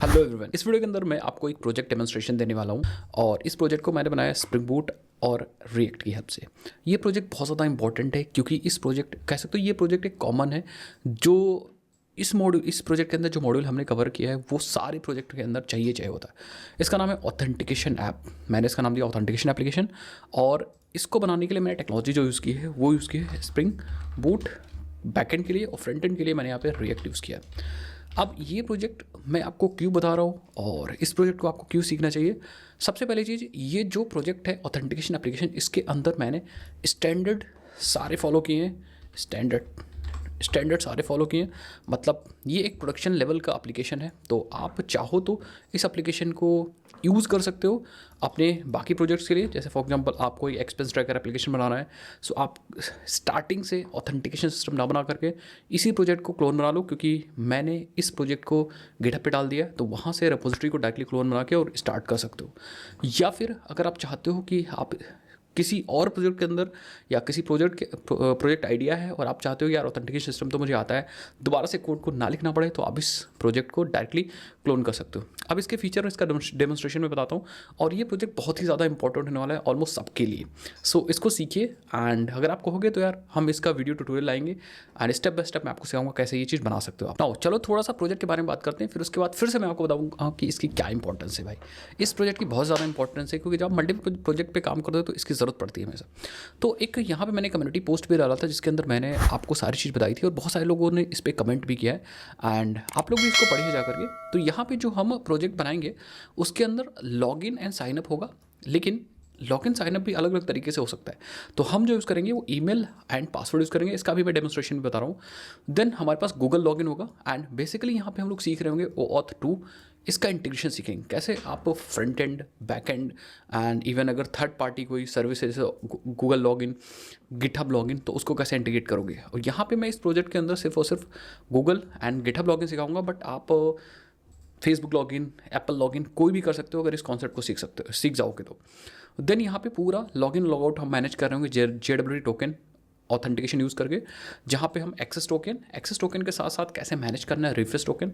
Hello everyone, इस video के अंदर मैं आपको एक प्रोजेक्ट डेमोन्स्ट्रेशन देने वाला हूं और इस प्रोजेक्ट को मैंने बनाया स्प्रिंग बूट और रिएक्ट की हेल्प से। ये प्रोजेक्ट बहुत ज़्यादा इंपॉर्टेंट है क्योंकि इस प्रोजेक्ट कह सकते हो ये प्रोजेक्ट एक कॉमन है जो इस प्रोजेक्ट के अंदर जो मॉड्यूल हमने कवर किया है वो सारे प्रोजेक्ट के अंदर चाहिए होता है। इसका नाम है ऑथेंटिकेशन ऐप। मैंने इसका नाम दिया ऑथेंटिकेशन एप्लीकेशन और इसको बनाने के लिए मैंने टेक्नोलॉजी जो यूज़ की है वो यूज़ की है स्प्रिंग बूट बैकएंड के लिए और फ्रंट एंड के लिए मैंने यहाँ पे रिएक्ट यूज़ किया। अब ये प्रोजेक्ट मैं आपको क्यों बता रहा हूँ और इस प्रोजेक्ट को आपको क्यों सीखना चाहिए। सबसे पहली चीज़, ये जो प्रोजेक्ट है ऑथेंटिकेशन एप्लीकेशन, इसके अंदर मैंने स्टैंडर्ड सारे फॉलो किए हैं। स्टैंडर्ड सारे फॉलो किए हैं, मतलब ये एक प्रोडक्शन लेवल का एप्लीकेशन है। तो आप चाहो तो इस एप्लीकेशन को यूज़ कर सकते हो अपने बाकी प्रोजेक्ट्स के लिए। जैसे फॉर एग्जांपल आप कोई एक्सपेंस ट्रैकर एप्लीकेशन बनाना है, सो आप स्टार्टिंग से ऑथेंटिकेशन सिस्टम ना बना करके इसी प्रोजेक्ट को क्लोन बना लो, क्योंकि मैंने इस प्रोजेक्ट को गिटहब पे डाल दिया है। तो वहाँ से रेपोजिटरी को डायरेक्टली क्लोन बना के और स्टार्ट कर सकते हो। या फिर अगर आप चाहते हो कि आप किसी और प्रोजेक्ट के अंदर या किसी प्रोजेक्ट आइडिया है और आप चाहते हो यार ऑथेंटिकेशन सिस्टम तो मुझे आता है, दोबारा से कोड को ना लिखना पड़े, तो आप इस प्रोजेक्ट को डायरेक्टली क्लोन कर सकते हो। अब इसके फीचर इसका डेमोन्स्ट्रेशन में बताता हूँ और ये प्रोजेक्ट बहुत ही ज़्यादा इंपॉर्टेंट होने वाला है ऑलमोस्ट सबके लिए। सो इसको सीखिए एंड अगर आप कहोगे तो यार हम इसका वीडियो ट्यूटोरियल लाएंगे एंड स्टेप बाय स्टेप मैं आपको सिखाऊंगा कैसे ये चीज़ बना सकते हो आप। नाउ चलो थोड़ा सा प्रोजेक्ट के बारे में बात करते हैं, फिर उसके बाद फिर से मैं आपको बताऊँगा कि इसकी क्या इंपॉर्टेंस है। भाई इस प्रोजेक्ट की बहुत ज़्यादा इंपॉर्टेंस है क्योंकि जब आप मल्टीपल प्रोजेक्ट पे काम करते हो तो इसकी ज़रूरत पड़ती है हमेशा। तो एक यहाँ पे मैंने कम्युनिटी पोस्ट भी डाला था जिसके अंदर मैंने आपको सारी चीज़ बताई थी और बहुत सारे लोगों ने इस पर कमेंट भी किया है एंड आप लोग भी इसको पढ़िए जा करके। तो यहाँ पे जो हम प्रोजेक्ट बनाएंगे उसके अंदर लॉगिन एंड साइनअप होगा, लेकिन लॉगिन साइनअप भी अलग अलग तरीके से हो सकता है। तो हम जो यूज़ करेंगे वो ईमेल एंड पासवर्ड यूज़ करेंगे, इसका भी मैं डेमोन्स्ट्रेशन में बता रहा हूँ। देन हमारे पास गूगल लॉगिन होगा एंड बेसिकली यहाँ पे हम लोग सीख रहे होंगे OAuth 2। इसका इंटीग्रेशन सीखेंगे कैसे आप front end back and and even अगर थर्ड पार्टी कोई सर्विस है गूगल लॉगिन गिटहब लॉगिन, तो उसको कैसे इंटीग्रेट करोगे। और यहाँ पे मैं इस प्रोजेक्ट के अंदर सिर्फ और सिर्फ गूगल एंड गिटहब लॉगिन सिखाऊंगा, बट आप फेसबुक लॉगिन एप्पल लॉगिन कोई भी कर सकते हो अगर इस कॉन्सेप्ट को सीख जाओगे तो। देन यहाँ पे पूरा लॉगिन लॉगआउट हम मैनेज कर रहे होंगे JWT टोकन ऑथेंटिकेशन यूज़ करके, जहाँ पे हम एक्सेस टोकन के साथ साथ कैसे मैनेज करना है रिफ्रेश टोकन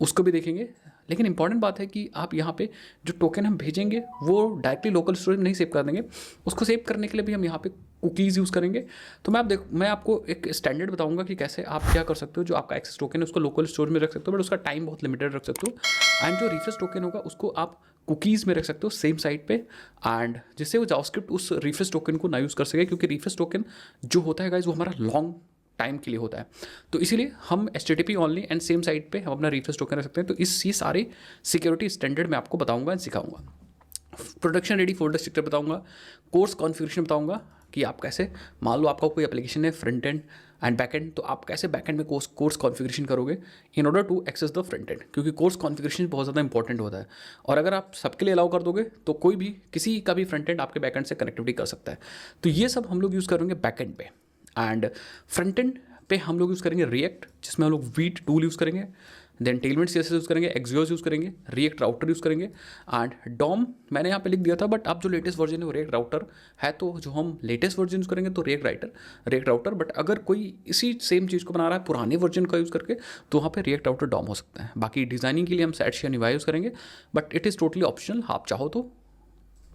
उसको भी देखेंगे। लेकिन इंपॉर्टेंट बात है कि आप यहाँ पे जो टोकन हम भेजेंगे वो डायरेक्टली लोकल स्टोरेज में नहीं सेव कर देंगे, उसको सेव करने के लिए भी हम यहाँ पे कुकीज़ यूज़ करेंगे। तो मैं आपको एक स्टैंडर्ड बताऊंगा कि कैसे आप क्या कर सकते हो। जो आपका एक्सेस टोकन है उसको लोकल स्टोरेज में रख सकते हो, बट उसका टाइम बहुत लिमिटेड रख सकते हो। एंड जो रिफ्रेश टोकन होगा उसको आप कुकीज़ में रख सकते हो सेम साइट पे, एंड जिससे वो जावास्क्रिप्ट उस रिफ्रेश टोकन को ना यूज़ कर सके, क्योंकि रिफ्रेश टोकन जो होता है गाइस वो हमारा लॉन्ग टाइम के लिए होता है। तो इसीलिए हम HTTP only and same site पे हम अपना रिफ्रेश टोकन रख सकते हैं। तो ये सारे सिक्योरिटी स्टैंडर्ड मैं आपको बताऊंगा एंड सिखाऊंगा। प्रोडक्शन रेडी फोल्डर स्ट्रक्चर बताऊंगा, कोर्स कॉन्फ़िगरेशन बताऊंगा कि आप कैसे, मान लो आपका कोई एप्लीकेशन है front end and back end, तो आप कैसे बैक एंड में कोर्स कॉन्फ़िगरेशन करोगे in order to access the front end, क्योंकि कोर्स कॉन्फ़िगरेशन बहुत ज़्यादा इंपॉर्टेंट होता है। और अगर आप सबके लिए अलाउ कर दोगे तो कोई भी किसी का भी फ्रंट एंड आपके बैक एंड से कनेक्टिविटी कर सकता है। तो ये सब हम लोग यूज़ करेंगे बैक एंड पे, एंड फ्रंट एंड पे हम लोग यूज़ करेंगे रिएक्ट, जिसमें हम लोग वीट टूल यूज़ करेंगे। देन टेलमेंट CSS यूज़ करेंगे, एक्सियोस यूज़ करेंगे, रिएक्ट राउटर यूज़ करेंगे एंड डॉम मैंने यहाँ पे लिख दिया था, बट अब जो लेटेस्ट वर्जन है वो रिएक्ट राउटर है। तो जो हम लेटेस्ट वर्जन यूज़ करेंगे तो रिएक्ट राउटर, बट अगर कोई इसी सेम चीज़ को बना रहा है पुराने वर्जन का यूज़ करके तो वहाँ पे रिएक्ट राउटर डॉम हो सकता है। बाकी डिज़ाइनिंग के लिए हम सेट्स या निवाई यूज़ करेंगे, but it is totally optional. आप चाहो तो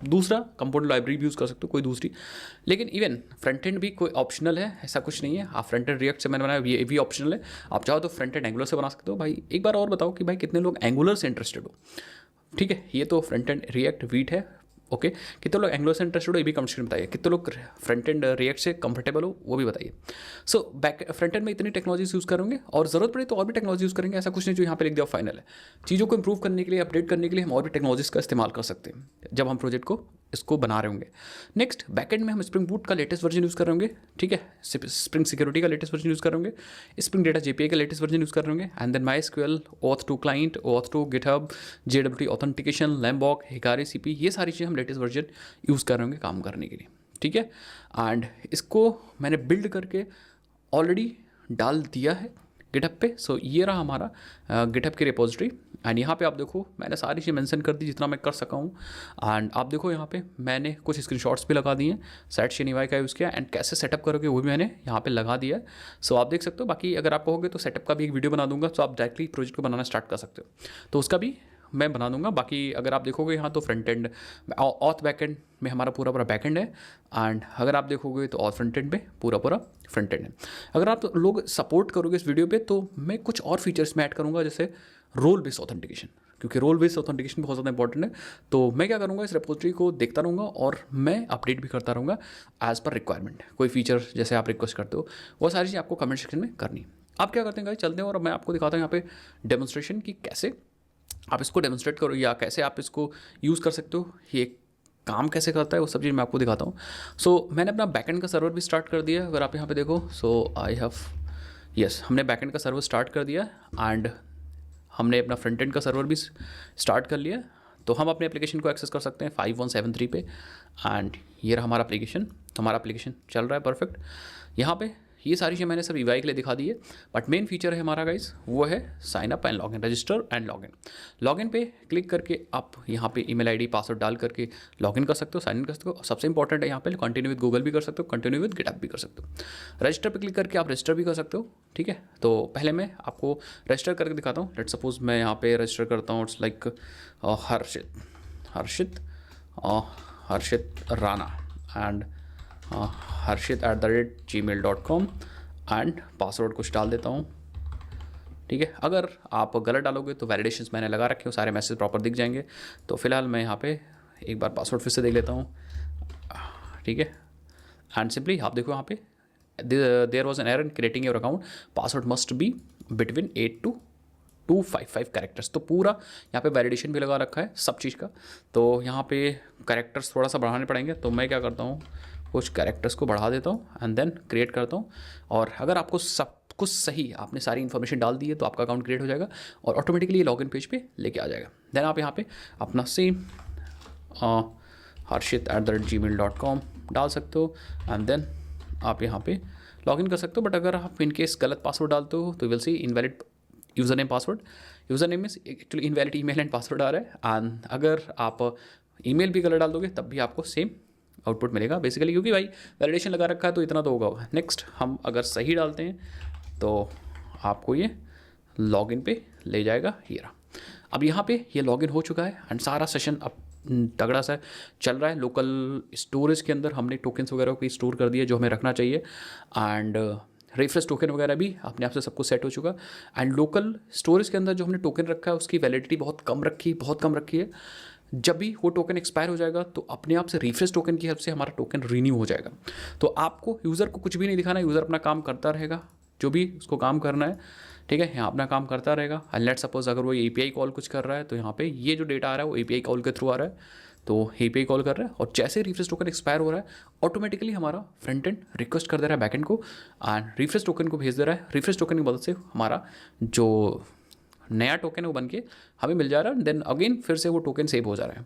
दूसरा कंपोनेंट लाइब्रेरी भी यूज़ कर सकते हो कोई दूसरी, लेकिन इवन फ्रंट एंड भी कोई ऑप्शनल है ऐसा कुछ नहीं है। आप फ्रंट एंड रिएक्ट से मैंने बनाया ये भी ऑप्शनल है, आप चाहो तो फ्रंट एंड एंगुलर से बना सकते हो। भाई एक बार और बताओ कि भाई कितने लोग एंगुलर से इंटरेस्टेड हो। ठीक है, ये तो फ्रंट एंड रिएक्ट वीट है, ओके। कितने लोग एंगुलर से इंटरेस्टेड हो ये भी कमेंट में बताइए। कितने लोग फ्रंट एंड रिएक्ट से कंफर्टेबल हो वो भी बताइए। सो फ्रंट एंड में इतनी टेक्नोलॉजीज यूज़ करेंगे और ज़रूरत पड़े तो और भी टेक्नोलॉजी यूज़ करेंगे, ऐसा कुछ नहीं जो यहाँ पे लिख दिया फाइनल है। चीज़ों को इंप्रूव करने के लिए, अपडेट करने के लिए हम और भी टेक्नोलॉजीज का इस्तेमाल कर सकते हैं जब हम प्रोजेक्ट को इसको बना रहे होंगे। नेक्स्ट बैकएंड में हम स्प्रिंग बूट का लेटेस्ट वर्जन यूज़ कर रहे होंगे, ठीक है। स्प्रिंग सिक्योरिटी का लेटेस्ट वर्जन यूज़ कर रहे होंगे, स्प्रिंग डेटा JPA का लेटेस्ट वर्जन यूज़ कर रहे होंगे, and then MySQL, OAuth 2 client, OAuth 2 GitHub, JWT authentication, Lombok, Hikari CP, ये सारी चीज़ें हम लेटेस्ट वर्जन यूज़ कर रहे होंगे काम करने के लिए, ठीक है। एंड इसको मैंने बिल्ड करके ऑलरेडी डाल दिया है गिटहब पे। सो ये रहा हमारा गिटहब की रिपोजिटरी, एंड यहाँ पे आप देखो मैंने सारी चीज़ मेंशन कर दी जितना मैं कर सका हूँ। एंड आप देखो यहाँ पे मैंने कुछ स्क्रीनशॉट्स भी लगा दिए हैं, SETShiniwai का यूज़ किया, एंड कैसे सेटअप करोगे वो भी मैंने यहाँ पे लगा दिया है। सो आप देख सकते हो। बाकी अगर आप कहोगे तो सेटअप का भी एक वीडियो बना दूंगा, तो आप डायरेक्टली प्रोजेक्ट को बनाना स्टार्ट कर सकते हो। तो उसका भी मैं बना दूंगा। बाकी अगर आप देखोगे यहाँ तो front end auth back end में हमारा पूरा पूरा बैक एंड है, एंड अगर आप देखोगे तो ऑथ फ्रंट एंड में पूरा पूरा फ्रंट एंड है। अगर आप लोग सपोर्ट करोगे इस वीडियो पे तो मैं कुछ और फीचर्स में ऐड करूँगा, जैसे रोल बेस्ड ऑथेंटिकेशन, क्योंकि रोल बेस्ड ऑथेंटिकेशन बहुत ज़्यादा इंपॉर्टेंट है। तो मैं क्या करूँगा, इस रेपोजिटरी को देखता रहूँगा और मैं अपडेट भी करता रहूँगा एज़ पर रिक्वायरमेंट। कोई फीचर जैसे आप रिक्वेस्ट करते हो वो सारी चीज़ आपको कमेंट सेक्शन में करनी। आप क्या करते हैं गाइस, चलते हैं और मैं आपको दिखाता हूँ यहाँ पे डेमोन्स्ट्रेशन की कैसे आप इसको डेमोन्स्ट्रेट करो या कैसे आप इसको यूज़ कर सकते हो, ये काम कैसे करता है वो सब चीज़ मैं आपको दिखाता हूँ। सो मैंने अपना बैकएंड का सर्वर भी स्टार्ट कर दिया है, अगर आप यहाँ पे देखो। सो आई हैव हमने बैकएंड का सर्वर स्टार्ट कर दिया एंड हमने अपना फ्रंट एंड का सर्वर भी स्टार्ट कर लिया। तो हम अपने एप्लीकेशन को एक्सेस कर सकते हैं 5173 पे, एंड ये रहा हमारा एप्लीकेशन। हमारा एप्लीकेशन चल रहा है परफेक्ट। यहाँ पे ये सारी चीज़ें मैंने सब ईवाई के लिए दिखा दी है, बट मेन फीचर है हमारा गाइस वो है sign up and login, register and login. Login पे क्लिक करके आप यहाँ पे ईमेल आईडी पासवर्ड डाल करके लॉगिन कर सकते हो, साइन इन कर सकते हो। सबसे इंपॉर्टेंट है यहाँ पे कंटिन्यू विद गूगल भी कर सकते हो, कंटिन्यू विद गिटहब भी कर सकते हो। रजिस्टर पे क्लिक करके आप रजिस्टर भी कर सकते हो, ठीक है। तो पहले मैं आपको रजिस्टर करके दिखाता हूँ। लेट सपोज मैं यहाँ पे रजिस्टर करता हूँ, it's like Harshit Rana and harshit@gmail.com and password कुछ डाल देता हूँ, ठीक है। अगर आप गलत डालोगे तो वैलिडेशंस मैंने लगा रखे हो, सारे मैसेज प्रॉपर दिख जाएंगे। तो फिलहाल मैं यहाँ पे एक बार पासवर्ड फिर से देख लेता हूँ, ठीक है। एंड सिंपली आप देखो यहाँ पे there was an error in creating your account, password must be between 8 to 255 characters. तो पूरा यहाँ पे वैलिडेशन भी लगा रखा है सब चीज़ का। तो यहाँ पे कैरेक्टर्स थोड़ा सा बढ़ाने पड़ेंगे, तो मैं क्या करता हूँ, कुछ कैरेक्टर्स को बढ़ा देता हूँ एंड देन क्रिएट करता हूँ। और अगर आपको सब कुछ सही, आपने सारी इन्फॉर्मेशन डाल दी है, तो आपका अकाउंट क्रिएट हो जाएगा और ऑटोमेटिकली ये लॉगिन पेज पे लेके आ जाएगा। देन आप यहाँ पे अपना सेम harshit@gmail.com डाल सकते हो एंड देन आप यहाँ पे लॉगिन कर सकते हो। बट अगर आप इनकेस गलत पासवर्ड डालते हो तो will see invalid user name password. User name में actually invalid email and password आ रहा है, एंड अगर आप ईमेल भी गलत डाल दोगे तब भी आपको सेम आउटपुट मिलेगा बेसिकली, क्योंकि भाई वैलिडेशन लगा रखा है तो इतना तो होगा। नेक्स्ट हम अगर सही डालते हैं तो आपको ये लॉगिन पे ले जाएगा, ये रहा। अब यहाँ पे ये लॉगिन हो चुका है एंड सारा सेशन अब तगड़ा सा चल रहा है। लोकल स्टोरेज के अंदर हमने टोकन्स वगैरह को स्टोर कर दिए जो हमें रखना चाहिए, एंड रिफ्रेश टोकन वगैरह भी अपने आप से सब कुछ सेट हो चुका। एंड लोकल स्टोरेज के अंदर जो हमने टोकन रखा है उसकी वैलिडिटी बहुत कम रखी है। जब भी वो टोकन एक्सपायर हो जाएगा तो अपने आप से रिफ्रेश टोकन की हेल्प से हमारा टोकन रीन्यू हो जाएगा। तो आपको यूज़र को कुछ भी नहीं दिखाना, यूज़र अपना काम करता रहेगा जो भी उसको काम करना है, ठीक है। यहाँ अपना काम करता रहेगा। एंड लेट्स सपोज अगर वो API कॉल कुछ कर रहा है तो यहाँ पे ये जो डेटा आ रहा है वो API कॉल के थ्रू आ रहा है, तो API कॉल कर रहा है। और जैसे रिफ्रेश टोकन एक्सपायर हो रहा है ऑटोमेटिकली हमारा फ्रंट एंड रिक्वेस्ट कर दे रहा है बैक एंड को एंड रिफ्रेश टोकन को भेज दे रहा है। रिफ्रेश टोकन की मदद से हमारा जो नया टोकन है वो बन के हमें मिल जा रहा है, देन अगेन फिर से वो टोकन सेव हो जा रहा है।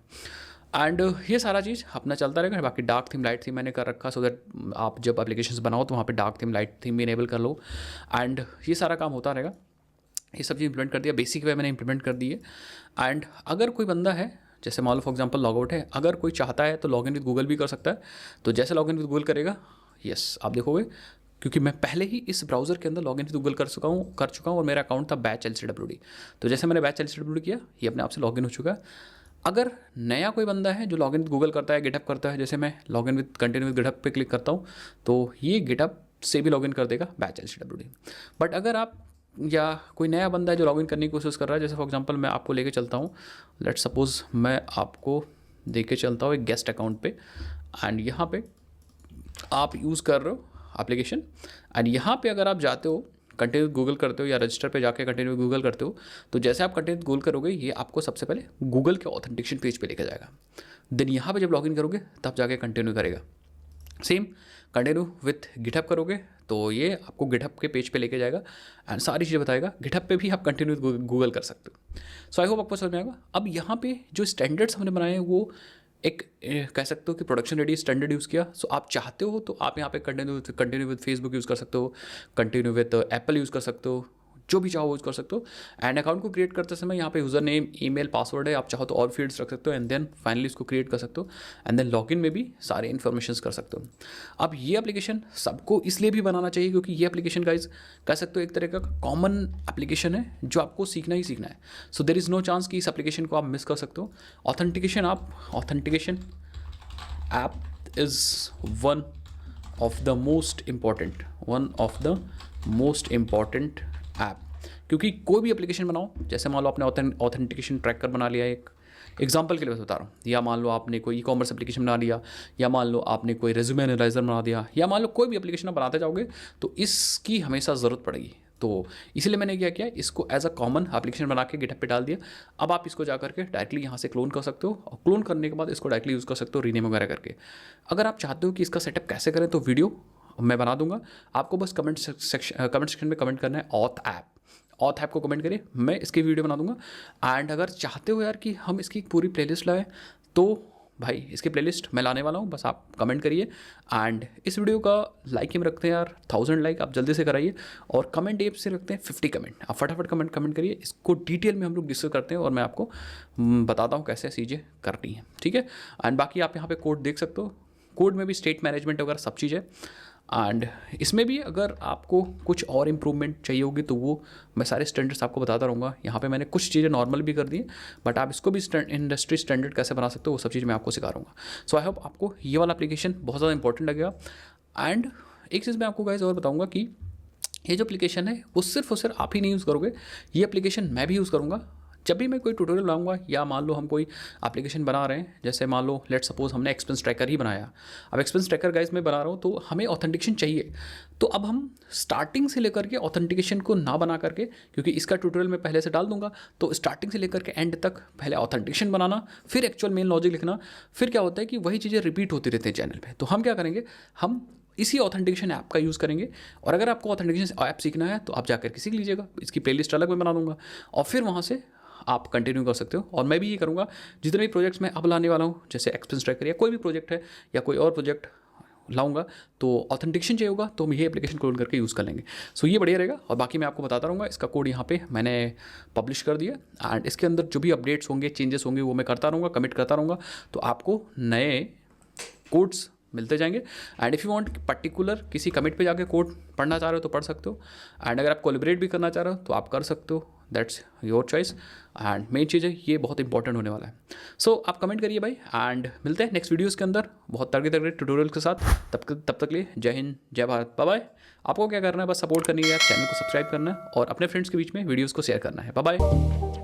एंड ये सारा चीज़ अपना चलता रहेगा। बाकी डार्क थीम लाइट थीम मैंने कर रखा सो दैट आप जब एप्लीकेशंस बनाओ तो वहाँ पे डार्क थीम लाइट थीम भी इनेबल कर लो, एंड ये सारा काम होता रहेगा। ये सब चीज़ इंप्लीमेंट कर दिया, बेसिक वे मैंने इंप्लीमेंट कर दी है। एंड अगर कोई बंदा है जैसे मान लो फॉर एग्जांपल लॉग आउट है, अगर कोई चाहता है तो लॉगिन विद गूगल भी कर सकता है। तो जैसे लॉगिन विद गूगल करेगा, यस आप देखोगे क्योंकि मैं पहले ही इस ब्राउज़र के अंदर लॉगिन विद गूगल कर चुका हूँ और मेरा अकाउंट था बैच LCWD। तो जैसे मैंने बैच LCWD किया ये अपने आप से लॉगिन हो चुका है। अगर नया कोई बंदा है जो लॉगिन विद गूगल करता है, गिटहब करता है, जैसे मैं login with continue with GitHub पे क्लिक करता हूँ तो ये गिटहब से भी लॉगिन कर देगा बैच LCWD। बट अगर आप या कोई नया बंदा है जो लॉगिन करने की कोशिश कर रहा है, जैसे फॉर एग्जांपल मैं आपको लेके चलता हूँ, लेट्स सपोज मैं आपको देके चलता हूँ एक गेस्ट अकाउंट पे एंड यहाँ पे आप यूज़ कर रहे हो एप्लीकेशन एंड यहाँ पे अगर आप जाते हो कंटिन्यू गूगल करते हो या रजिस्टर पे जाके कंटिन्यू गूगल करते हो, तो जैसे आप कंटिन्यू गूगल करोगे ये आपको सबसे पहले गूगल के ऑथेंटिकेशन पेज पे लेके जाएगा। देन यहाँ पे जब लॉगिन करोगे तब जाके कंटिन्यू करेगा। सेम कंटिन्यू विथ गिटहब करोगे तो ये आपको गिटहब के पेज पे लेके जाएगा एंड सारी चीज़ें बताएगा। गिटहब पे भी आप कंटिन्यू गूगल कर सकते हो। सो आई होप आपको समझ में आएगा। अब यहाँ पे जो स्टैंडर्ड्स हमने बनाए हैं वो एक कह सकते हो कि प्रोडक्शन रेडी स्टैंडर्ड यूज़ किया। सो आप चाहते हो तो आप यहाँ पे कंटिन्यू विद फेसबुक यूज़ कर सकते हो, कंटिन्यू विद एप्पल यूज़ कर सकते हो, जो भी चाहो यूज़ कर सकते हो। एंड अकाउंट को क्रिएट करते समय यहाँ पे यूज़र नेम, ईमेल, पासवर्ड है, आप चाहो तो और फील्ड्स रख सकते हो एंड देन फाइनली इसको क्रिएट कर सकते हो एंड देन लॉगिन में भी सारे इन्फॉर्मेशन कर सकते हो। अब ये एप्लीकेशन सबको इसलिए भी बनाना चाहिए क्योंकि ये एप्लीकेशन गाइज कह सकते हो एक तरह का कॉमन एप्लीकेशन है जो आपको सीखना ही सीखना है। सो देर इज़ नो चांस कि इस एप्लीकेशन को आप मिस कर सकते हो। Authentication app is one of the most important app, क्योंकि कोई भी एप्लीकेशन बनाओ, जैसे मान लो आपने ऑथेंटिकेशन ट्रैकर बना लिया, एक एग्जांपल के लिए बस बता रहा हूँ, या मान लो आपने कोई ई कॉमर्स एप्लीकेशन बना लिया, या मान लो आपने कोई रेज्यूमे एनालाइजर बना दिया, या मान लो कोई भी एप्लीकेशन आप बनाते जाओगे तो इसकी हमेशा ज़रूरत पड़ेगी। तो इसलिए मैंने क्या किया, इसको एज अ कॉमन एप्लीकेशन बना के गिटहब पे डाल दिया। अब आप इसको जा करके डायरेक्टली यहाँ से क्लोन कर सकते हो और क्लोन करने के बाद इसको डायरेक्टली यूज़ कर सकते हो रीनेम वगैरह करके। अगर आप चाहते हो कि इसका सेटअप कैसे करें तो वीडियो मैं बना दूंगा, आपको बस कमेंट सेक्शन में कमेंट करना है ऑथ ऐप को कमेंट करिए, मैं इसकी वीडियो बना दूंगा। एंड अगर चाहते हो यार कि हम इसकी पूरी प्लेलिस्ट लाएं तो भाई इसकी प्लेलिस्ट मैं लाने वाला हूँ, बस आप कमेंट करिए। एंड इस वीडियो का लाइक ही में रखते हैं यार 1000 लाइक आप जल्दी से कराइए, और कमेंट एप से रखते हैं 50 कमेंट। आप फटाफट कमेंट करिए, इसको डिटेल में हम लोग डिस्कस करते हैं और मैं आपको बताता हूँ कैसे चीज़ें करनी है, ठीक है। एंड बाकी आप यहाँ पे कोड देख सकते हो, कोड में भी स्टेट मैनेजमेंट वगैरह सब चीज़ है। एंड इसमें भी अगर आपको कुछ और इम्प्रूवमेंट चाहिए होगी तो वो मैं सारे स्टैंडर्ड्स आपको बताता रहूँगा। यहाँ पे मैंने कुछ चीज़ें नॉर्मल भी कर दी हैं, बट आप इसको भी इंडस्ट्री स्टैंडर्ड कैसे बना सकते हो वो सब चीज़ मैं आपको सिखा रहूँगा। सो आई होप आपको ये वाला एप्लीकेशन बहुत ज़्यादा इंपॉर्टेंट लगेगा। एंड एक चीज़ मैं आपको गाइस और बताऊँगा कि ये जो एप्लीकेशन है वो सिर्फ और सिर्फ आप ही नहीं यूज़ करोगे, ये एप्लीकेशन मैं भी यूज़ करूँगा। जब भी मैं कोई ट्यूटोरियल बनाऊंगा, या मान लो हम कोई एप्लीकेशन बना रहे हैं, जैसे मान लो लेट सपोज हमने एक्सपेंस ट्रैकर ही बनाया, अब एक्सपेंस ट्रैकर गाइस मैं बना रहा हूँ तो हमें ऑथेंटिकेशन चाहिए। तो अब हम स्टार्टिंग से लेकर के ऑथेंटिकेशन को ना बना करके, क्योंकि इसका ट्यूटोरियल मैं पहले से डाल दूंगा, तो स्टार्टिंग से लेकर के एंड तक पहले ऑथेंटिकेशन बनाना, फिर एक्चुअल मेन लॉजिक लिखना, फिर क्या होता है कि वही चीज़ें रिपीट होती रहती हैं चैनल पर। तो हम क्या करेंगे, हम इसी ऑथेंटिकेशन ऐप का यूज़ करेंगे। और अगर आपको ऑथेंटिकेशन ऐप सीखना है तो आप जाकर के सीख लीजिएगा, इसकी प्लेलिस्ट अलग मैं बना दूंगा और फिर वहाँ से आप कंटिन्यू कर सकते हो। और मैं भी ये करूँगा, जितने भी प्रोजेक्ट्स मैं अब लाने वाला हूँ, जैसे एक्सपेंस ट्रैकर या कोई भी प्रोजेक्ट है या कोई और प्रोजेक्ट लाऊंगा, तो ऑथेंटिकेशन चाहिए होगा तो हम ये एप्लीकेशन क्लोन करके यूज़ कर लेंगे। सो ये बढ़िया रहेगा। और बाकी मैं आपको बताता रहूँगा, इसका कोड यहाँ पे मैंने पब्लिश कर दिया एंड इसके अंदर जो भी अपडेट्स होंगे, चेंजेस होंगे, वो मैं करता रहूँगा, कमिट करता रहूँगा, तो आपको नए कोड्स मिलते जाएंगे। And if you want particular किसी कमिट पे जाके कोड पढ़ना चाह रहे हो तो पढ़ सकते हो, एंड अगर आप कोलैबोरेट भी करना चाह रहे हो तो आप कर सकते हो, that's your choice. And main चीज़ है, ये बहुत इंपॉर्टेंट होने वाला है। सो आप कमेंट करिए भाई, एंड मिलते हैं नेक्स्ट वीडियोज़ के अंदर बहुत तगड़े ट्यूटोरियल के साथ। तब तक लिए जय हिंद, जय भारत, बाय बाय। आपको क्या करना है, बस सपोर्ट करनी है, चैनल को सब्सक्राइब करना है और अपने फ्रेंड्स के बीच में वीडियोज़ को शेयर करना है। Bye bye.